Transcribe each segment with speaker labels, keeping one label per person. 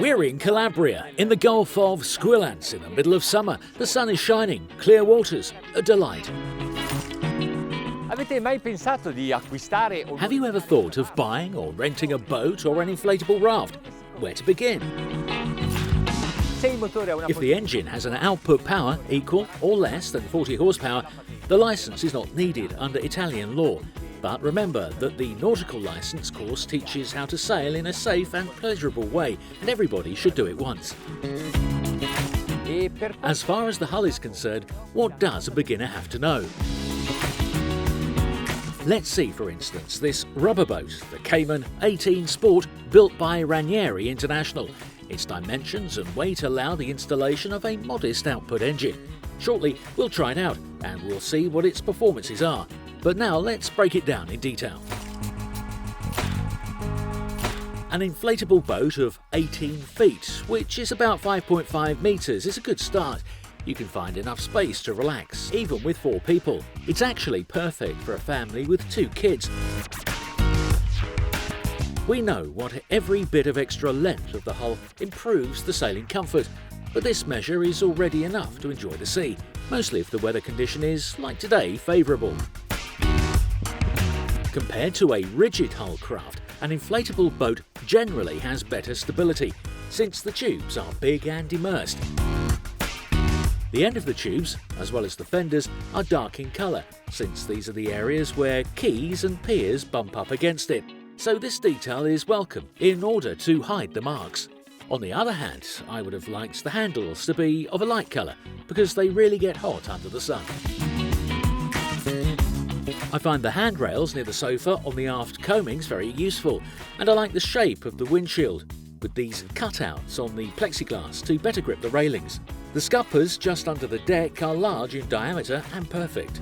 Speaker 1: We're in Calabria, in the Gulf of Squillace, in the middle of summer. The sun is shining, clear waters, a delight.
Speaker 2: Avete mai pensato di acquistare?
Speaker 1: Have you ever thought of buying or renting a boat or an inflatable raft? Where to begin? If the engine has an output power equal or less than 40 horsepower, the licence is not needed under Italian law. But remember that the nautical licence course teaches how to sail in a safe and pleasurable way, and everybody should do it once. As far as the hull is concerned, what does a beginner have to know? Let's see, for instance, this rubber boat, the Cayman 18 Sport, built by Ranieri International. Its dimensions and weight allow the installation of a modest output engine. Shortly, we'll try it out and we'll see what its performances are. But now let's break it down in detail. An inflatable boat of 18 feet, which is about 5.5 metres, is a good start. You can find enough space to relax, even with 4 people. It's actually perfect for a family with 2 kids. We know what every bit of extra length of the hull improves the sailing comfort, but this measure is already enough to enjoy the sea, mostly if the weather condition is, like today, favourable. Compared to a rigid hull craft, an inflatable boat generally has better stability, since the tubes are big and immersed. The end of the tubes, as well as the fenders, are dark in colour, since these are the areas where quays and piers bump up against it. So this detail is welcome in order to hide the marks. On the other hand, I would have liked the handles to be of a light colour, because they really get hot under the sun. I find the handrails near the sofa on the aft coamings very useful, and I like the shape of the windshield, with these cutouts on the plexiglass to better grip the railings. The scuppers just under the deck are large in diameter and perfect.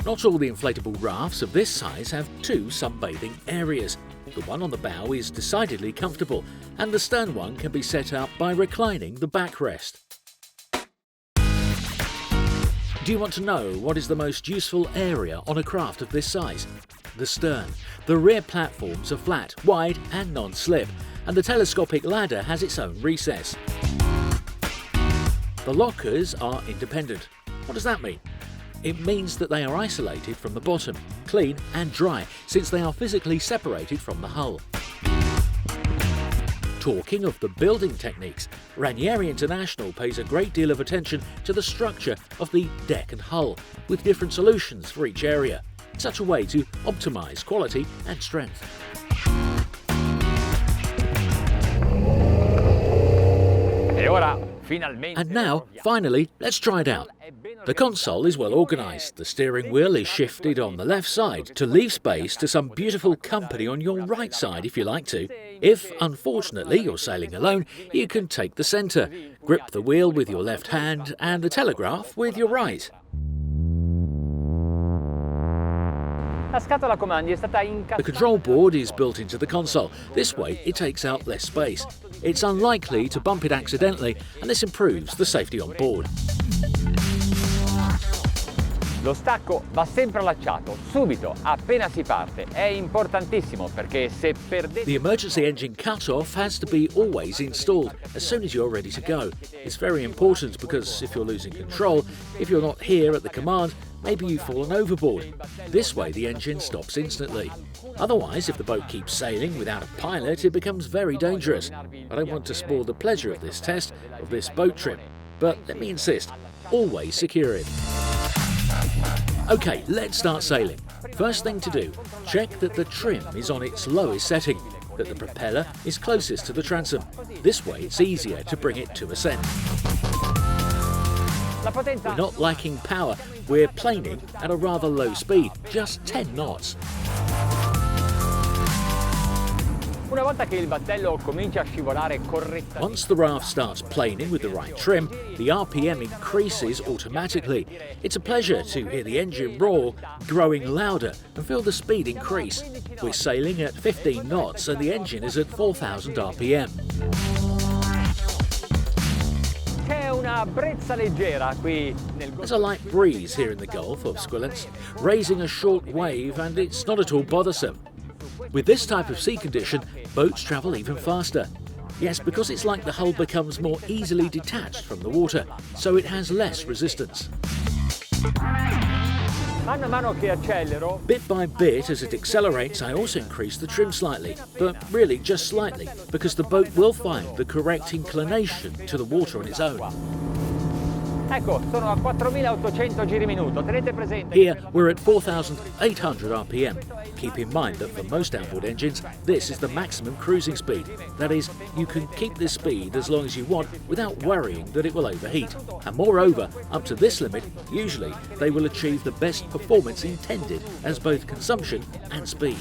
Speaker 1: Not all the inflatable rafts of this size have 2 sunbathing areas. The one on the bow is decidedly comfortable, and the stern one can be set up by reclining the backrest. Do you want to know what is the most useful area on a craft of this size? The stern. The rear platforms are flat, wide and non-slip, and the telescopic ladder has its own recess. The lockers are independent. What does that mean? It means that they are isolated from the bottom, clean and dry, since they are physically separated from the hull. Talking of the building techniques, Ranieri International pays a great deal of attention to the structure of the deck and hull, with different solutions for each area, in such a way to optimise quality and strength. And now, finally, let's try it out. The console is well organised. The steering wheel is shifted on the left side to leave space to some beautiful company on your right side if you like to. If, unfortunately, you're sailing alone, you can take the centre, grip the wheel with your left hand and the telegraph with your right. The control board is built into the console. This way it takes out less space. It's unlikely to bump it accidentally, and this improves the safety on board.
Speaker 2: Lo stacco va sempre allacciato, subito, appena si parte. È importantissimo perché se perdete...
Speaker 1: The emergency engine cut-off has to be always installed as soon as you're ready to go. It's very important because if you're losing control, if you're not here at the command, maybe you've fallen overboard. This way the engine stops instantly. Otherwise, if the boat keeps sailing without a pilot, it becomes very dangerous. I don't want to spoil the pleasure of this test, of this boat trip, but let me insist, always secure it. OK, let's start sailing. First thing to do, check that the trim is on its lowest setting, that the propeller is closest to the transom. This way it's easier to bring it to ascent. We're not lacking power, we're planing at a rather low speed, just 10 knots. Once the raft starts planing with the right trim, the RPM increases automatically. It's a pleasure to hear the engine roar, growing louder, and feel the speed increase. We're sailing at 15 knots and the engine is at 4,000 RPM. There's a light breeze here in the Gulf of Squillace, raising a short wave, and it's not at all bothersome. With this type of sea condition, boats travel even faster. Yes, because it's like the hull becomes more easily detached from the water, so it has less resistance.
Speaker 2: Mano a mano che accelero,
Speaker 1: Bit by bit, as it accelerates, I also increase the trim slightly, but really just slightly, because the boat will find the correct inclination to the water on its own.
Speaker 2: ecco, sono a 4.800 giri minuto. Tenete presente.
Speaker 1: Here, we're at 4,800 RPM. Keep in mind that for most outboard engines, this is the maximum cruising speed. That is, you can keep this speed as long as you want without worrying that it will overheat. And moreover, up to this limit, usually they will achieve the best performance intended as both consumption and speed.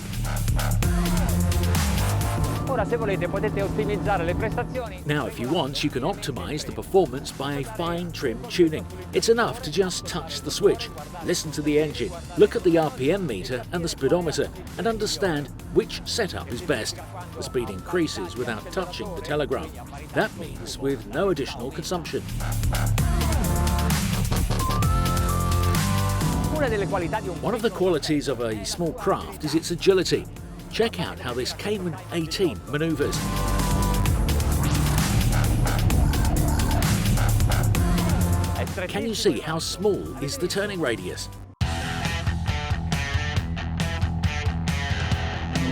Speaker 2: Ora, se volete, potete ottimizzare le prestazioni.
Speaker 1: Now, if you want, you can optimize the performance by a fine trim tuning. It's enough to just touch the switch, listen to the engine, look at the RPM meter and the speedometer, and understand which setup is best. The speed increases without touching the telegraph. That means with no additional consumption. One of the qualities of a small craft is its agility. Check out how this Cayman 18 manoeuvres. Can you see how small is the turning radius?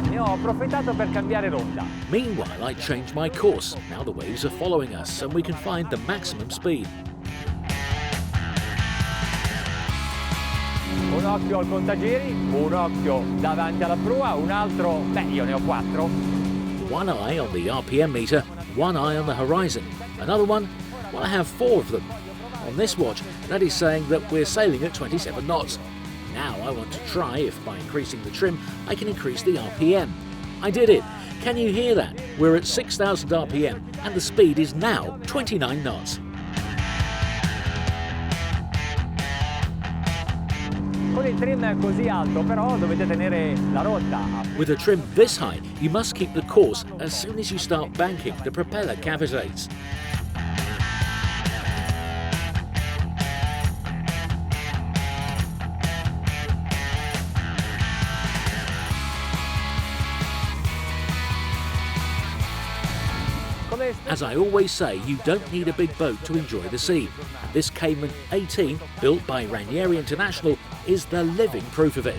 Speaker 2: Ne ho approfittato per cambiare rotta.
Speaker 1: Meanwhile, I changed my course. Now the waves are following us and we can find the maximum speed.
Speaker 2: Un occhio al contagiri, un occhio davanti alla prua, un altro, io ne ho 4.
Speaker 1: One eye on the RPM meter, one eye on the horizon. Another one, well, I have 4 of them. On this watch, that is saying that we're sailing at 27 knots. Now I want to try if by increasing the trim, I can increase the RPM. I did it. Can you hear that? We're at 6,000 RPM and the speed is now 29 knots.
Speaker 2: Con il trim così alto, però, dovete tenere la rotta.
Speaker 1: With a trim this high, you must keep the course as soon as you start banking, the propeller cavitates. As I always say, you don't need a big boat to enjoy the sea. And this Cayman 18, built by Ranieri International, is the living proof of it.